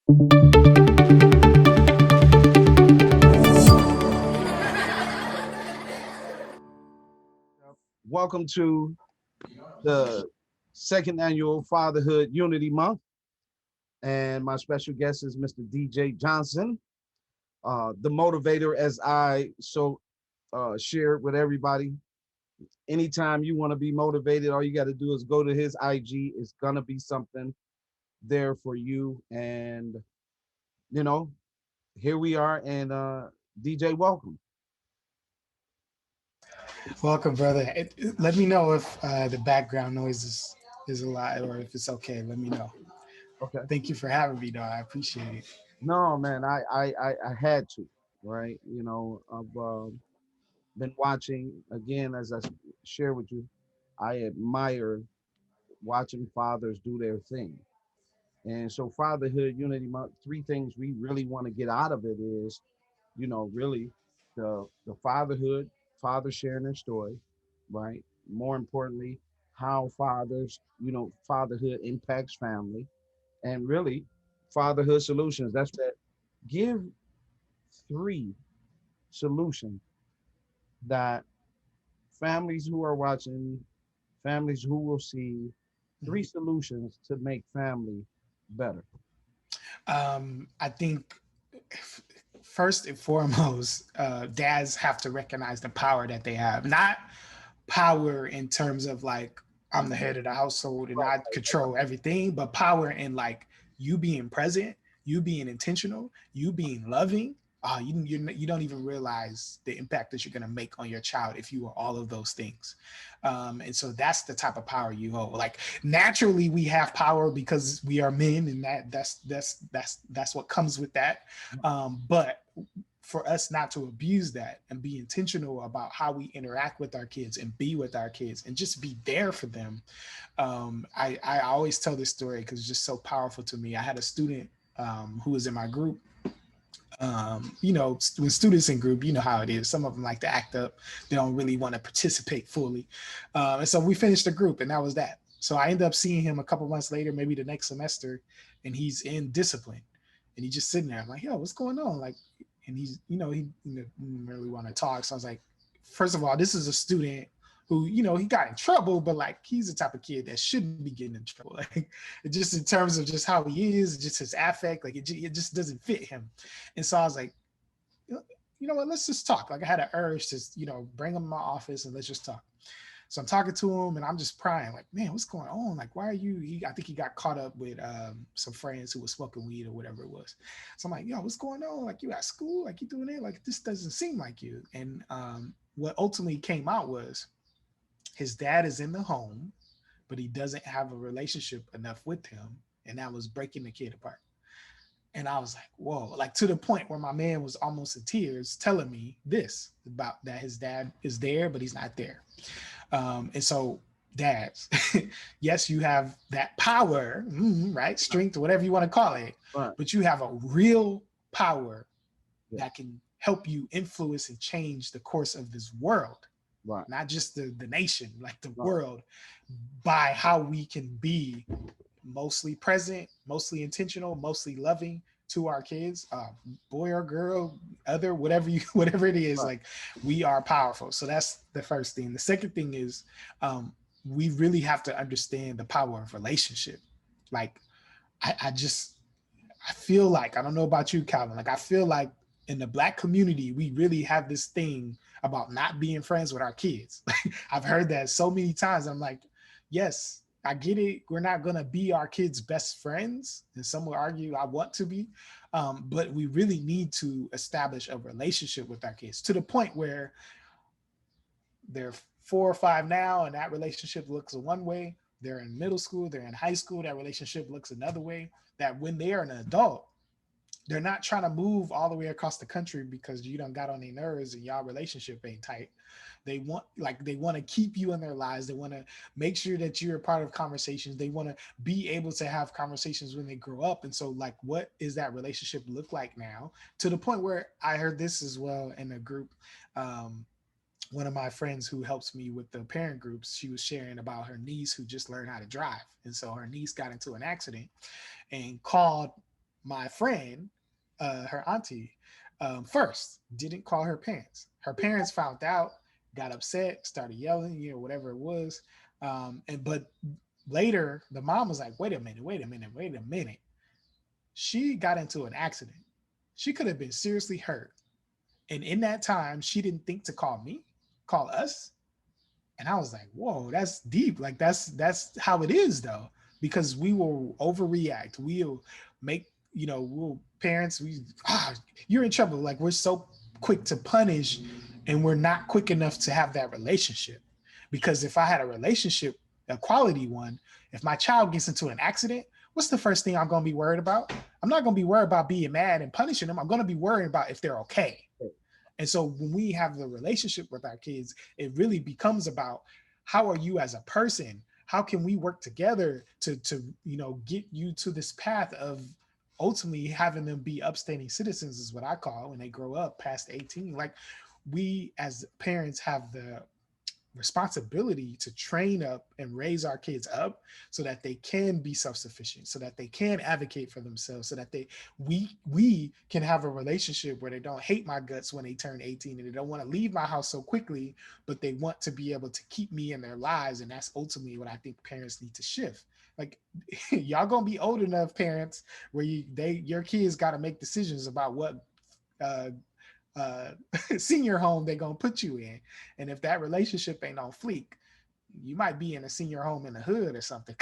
Welcome to the second annual Fatherhood Unity Month. And my special guest is Mr. DJ Johnson, the motivator, as I shared with everybody. Anytime you want to be motivated, all you got to do is go to his IG. It's going to be something there for you. And, you know, here we are. And DJ, welcome. Welcome, brother. Let me know if the background noise is a lot or if it's okay. Let me know. Okay. Thank you for having me, though. I appreciate it. No, man, I had to, right? I've been watching again, as share with you. I admire watching fathers do their thing. And so fatherhood unity month, three things we really want to get out of it is, really the fatherhood, fathers sharing their story, right? More importantly, how fatherhood impacts family, and really fatherhood solutions. That's that. Give three solutions that families who are watching, families who will see, three Mhm. solutions to make family better. I think first and foremost, dads have to recognize the power that they have. Not power in terms of like I'm the head of the household and Right, I control everything, but power in like you being present, you being intentional, you being loving. You don't even realize the impact that you're going to make on your child if you are all of those things. And so that's the type of power you hold. Like naturally we have power because we are men, and that's what comes with that. But for us not to abuse that and be intentional about how we interact with our kids and be with our kids and just be there for them. I always tell this story because it's just so powerful to me. I had a student who was in my group. When students in group, you know how it is. Some of them like to act up. They don't really want to participate fully. And so we finished the group, and that was that. So I ended up seeing him a couple months later, maybe the next semester, and he's in discipline. And he's just sitting there. I'm like, yo, what's going on? Like, and he didn't really want to talk. So I was like, first of all, this is a student who, he got in trouble, but like he's the type of kid that shouldn't be getting in trouble. Like just in terms of just how he is, just his affect, like it just doesn't fit him. And so I was like, you know what, let's just talk. Like I had an urge to, bring him in my office and let's just talk. So I'm talking to him and I'm just prying, like, man, what's going on? Like, why are you? I think he got caught up with some friends who were smoking weed or whatever it was. So I'm like, yo, what's going on? Like, you at school? Like, you doing it? Like, this doesn't seem like you. And what ultimately came out was his dad is in the home, but he doesn't have a relationship enough with him. And that was breaking the kid apart. And I was like, whoa, like to the point where my man was almost in tears telling me this about that his dad is there, but he's not there. And so, dads, yes, you have that power, right? Strength, whatever you want to call it, right, but you have a real power yeah, that can help you influence and change the course of this world, right, not just the nation, like the right, world, by how we can be mostly present, mostly intentional, mostly loving to our kids, boy or girl, other, whatever it is, right, like we are powerful. So that's the first thing. The second thing is um, we really have to understand the power of relationship. Like I feel like, I don't know about you, Calvin, like I feel like in the Black community, we really have this thing about not being friends with our kids. I've heard that so many times. I'm like, yes, I get it. We're not going to be our kids' best friends. And some will argue I want to be. But we really need to establish a relationship with our kids to the point where they're 4 or 5 now, and that relationship looks one way. They're in middle school, they're in high school, that relationship looks another way. That when they are an adult, they're not trying to move all the way across the country because you done got on their nerves and y'all relationship ain't tight. They want to keep you in their lives. They want to make sure that you're a part of conversations. They want to be able to have conversations when they grow up. And so, like, what is that relationship look like now? To the point where I heard this as well in a group. One of my friends who helps me with the parent groups, she was sharing about her niece who just learned how to drive. And so her niece got into an accident and called my friend, her auntie, first didn't call her parents. Her parents found out, got upset, started yelling, whatever it was. And but later, the mom was like, "Wait a minute, wait a minute, wait a minute." She got into an accident. She could have been seriously hurt, and in that time, she didn't think to call me, call us. And I was like, whoa, that's deep. Like that's how it is though, because we will overreact. We'll make, we'll parents, you're in trouble. Like we're so quick to punish and we're not quick enough to have that relationship. Because if I had a relationship, a quality one, if my child gets into an accident, what's the first thing I'm going to be worried about? I'm not going to be worried about being mad and punishing them. I'm going to be worried about if they're okay. And so when we have the relationship with our kids, it really becomes about how are you as a person? How can we work together to get you to this path of ultimately having them be upstanding citizens is what I call when they grow up past 18. Like we as parents have the responsibility to train up and raise our kids up so that they can be self-sufficient, so that they can advocate for themselves, so that we can have a relationship where they don't hate my guts when they turn 18 and they don't want to leave my house so quickly, but they want to be able to keep me in their lives. And that's ultimately what I think parents need to shift. Like y'all gonna be old enough, parents, where your kids got to make decisions about what uh, uh, senior home they're gonna put you in. And if that relationship ain't on fleek, you might be in a senior home in the hood or something.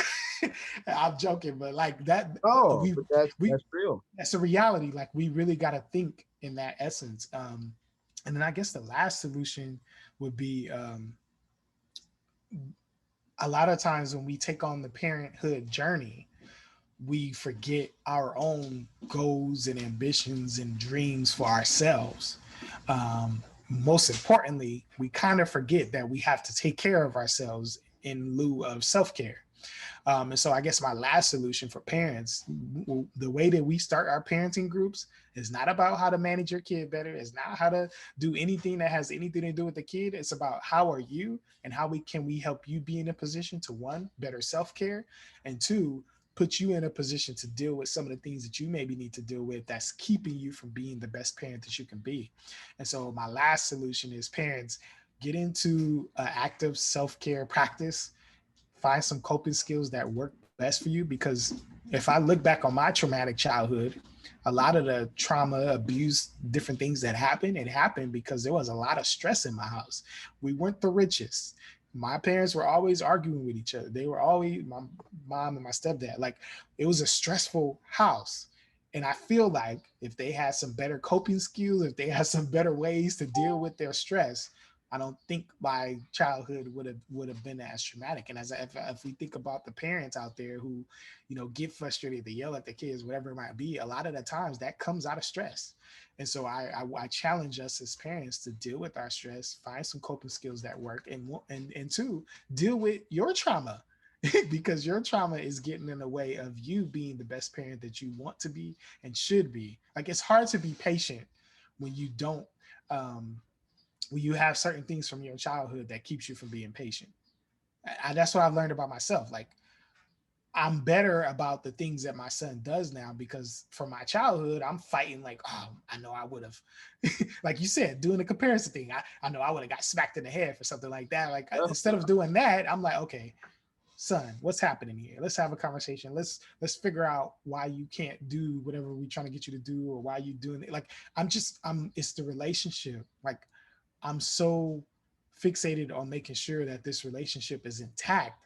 I'm joking, but like that, Oh, we but that's we that's real. that's a reality. Like we really got to think in that essence. And then I guess the last solution would be a lot of times when we take on the parenthood journey, we forget our own goals and ambitions and dreams for ourselves. Most importantly, we kind of forget that we have to take care of ourselves in lieu of self care. And so I guess my last solution for parents, the way that we start our parenting groups is not about how to manage your kid better. It's not how to do anything that has anything to do with the kid. It's about how are you and how we help you be in a position to one, better self-care, and two, put you in a position to deal with some of the things that you maybe need to deal with that's keeping you from being the best parent that you can be. And so my last solution is parents get into an active self-care practice, find some coping skills that work best for you. Because if I look back on my traumatic childhood, a lot of the trauma, abuse, different things that happened, it happened because there was a lot of stress in my house. We weren't the richest. My parents were always arguing with each other. They were always, my mom and my stepdad, like it was a stressful house. And I feel like if they had some better coping skills, if they had some better ways to deal with their stress, I don't think my childhood would have been as traumatic. And if we think about the parents out there who, get frustrated, they yell at the kids, whatever it might be, a lot of the times that comes out of stress. And so I challenge us as parents to deal with our stress, find some coping skills that work, and two, deal with your trauma. Because your trauma is getting in the way of you being the best parent that you want to be and should be. Like it's hard to be patient when you don't um, when you have certain things from your childhood that keeps you from being patient. That's what I've learned about myself. Like I'm better about the things that my son does now because from my childhood, I'm fighting like, oh, I know I would have, like you said, doing the comparison thing. I know I would have got smacked in the head for something like that. Like Yeah. instead of doing that, I'm like, okay, son, what's happening here? Let's have a conversation. Let's figure out why you can't do whatever we're trying to get you to do or why you doing it. Like I'm it's the relationship. Like I'm so fixated on making sure that this relationship is intact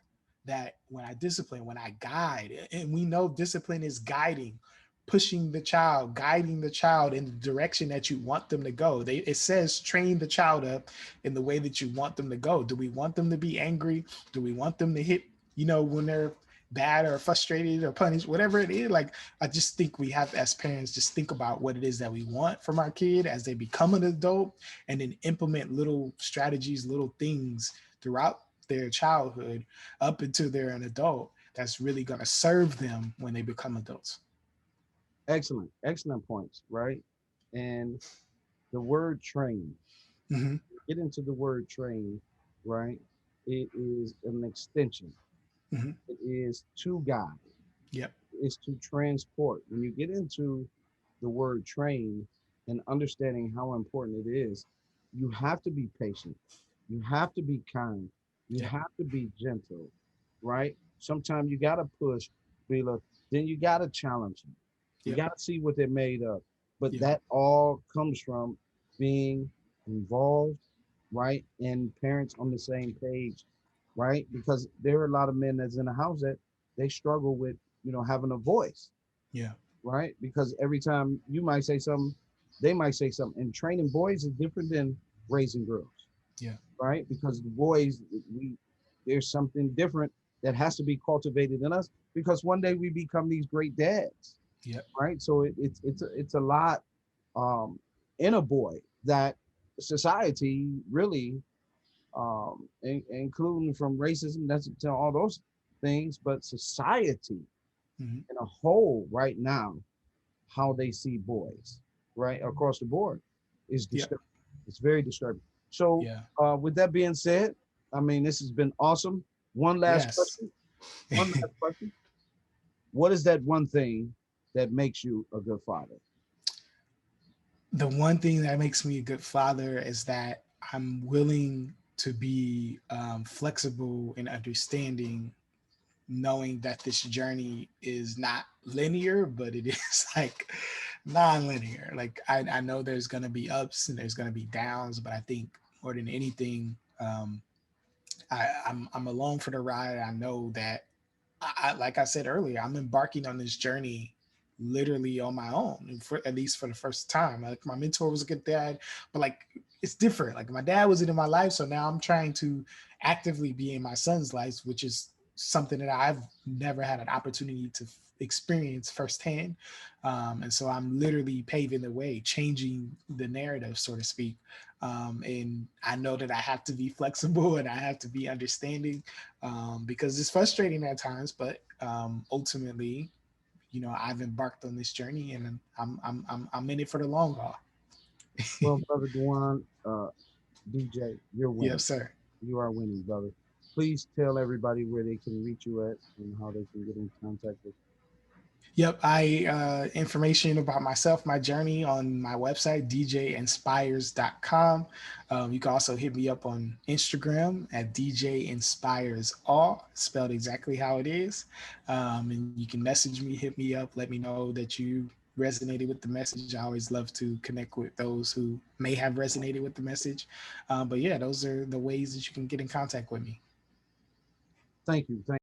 that when I discipline, when I guide, and we know discipline is guiding, pushing the child, guiding the child in the direction that you want them to go. It says train the child up in the way that you want them to go. Do we want them to be angry? Do we want them to hit, when they're bad or frustrated or punished, whatever it is? Like I just think we have as parents just think about what it is that we want from our kid as they become an adult, and then implement little strategies, little things throughout their childhood up until they're an adult that's really going to serve them when they become adults. Excellent, excellent points, right? And the word train, Mm-hmm. get into the word train, right? It is an extension. Mm-hmm. It is to guide. Yep. is to transport. When you get into the word train and understanding how important it is, you have to be patient. You have to be kind. You Yep. have to be gentle, right? Sometimes you got to push, Bila. Then you got to challenge them. You Yep. got to see what they're made of. But Yep. that all comes from being involved, right? And parents on the same page, right? Because there are a lot of men that's in the house that they struggle with, having a voice, Yeah. right? Because every time you might say something, they might say something. And training boys is different than raising girls, Yeah. right? Because the boys, we there's something different that has to be cultivated in us because one day we become these great dads, Yep. right? So it's a lot um, in a boy that society really, including from racism, that's to all those things, but society Hmm. in a whole right now, how they see boys, right, across the board, is Yep. disturbing. It's very disturbing. So, Yeah. with that being said, I mean, this has been awesome. One last Yes. question. One last question. What is that one thing that makes you a good father? The one thing that makes me a good father is that I'm willing to be flexible and understanding, knowing that this journey is not linear, but it is like non-linear. Like I know there's gonna be ups and there's gonna be downs, but I think more than anything, I'm along for the ride. I know that like I said earlier, I'm embarking on this journey literally on my own, for at least for the first time. Like my mentor was a good dad, but like it's different. Like my dad wasn't in my life, so now I'm trying to actively be in my son's life, which is something that I've never had an opportunity to experience firsthand. And so I'm literally paving the way, changing the narrative, so to speak. And I know that I have to be flexible and I have to be understanding, because it's frustrating at times, but ultimately, I've embarked on this journey and I'm in it for the long haul. Well, brother Dewan, DJ, you're winning. Yes, sir. You are winning, brother. Please tell everybody where they can reach you at and how they can get in contact with Yep, I information about myself, my journey on my website, djinspires.com. You can also hit me up on Instagram at djinspiresall, spelled exactly how it is. And you can message me, hit me up, let me know that you resonated with the message. I always love to connect with those who may have resonated with the message. But yeah, those are the ways that you can get in contact with me. you. Thank you. Thank